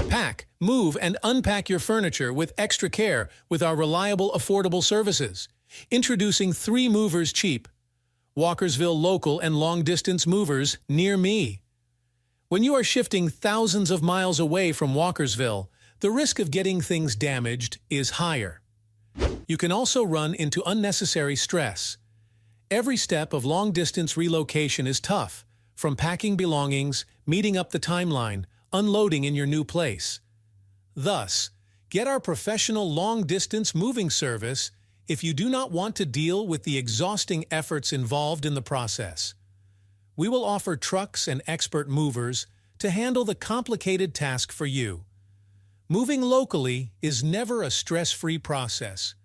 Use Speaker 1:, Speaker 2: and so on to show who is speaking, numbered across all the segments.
Speaker 1: Pack, move, and unpack your furniture with extra care with our reliable, affordable services. Introducing 3 movers cheap. Walkersville local and long-distance movers near me. When you are shifting thousands of miles away from Walkersville, the risk of getting things damaged is higher. You can also run into unnecessary stress. Every step of long-distance relocation is tough, from packing belongings, meeting up the timeline, unloading in your new place. Thus, get our professional long-distance moving service if you do not want to deal with the exhausting efforts involved in the process. We will offer trucks and expert movers to handle the complicated task for you. Moving locally is never a stress-free process.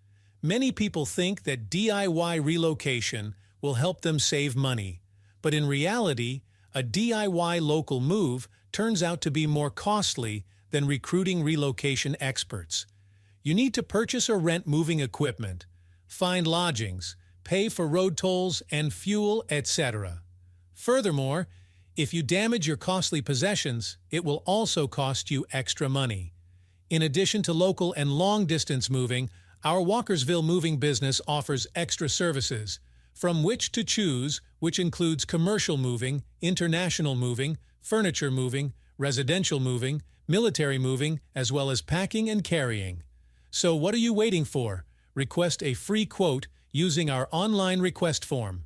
Speaker 1: Many people think that DIY relocation will help them save money, but in reality, a DIY local move turns out to be more costly than recruiting relocation experts. You need to purchase or rent moving equipment, find lodgings, pay for road tolls and fuel, etc. Furthermore, if you damage your costly possessions, it will also cost you extra money. In addition to local and long-distance moving, our Walkersville moving business offers extra services, from which to choose, which includes commercial moving, international moving, furniture moving, residential moving, military moving, as well as packing and carrying. So what are you waiting for? Request a free quote using our online request form.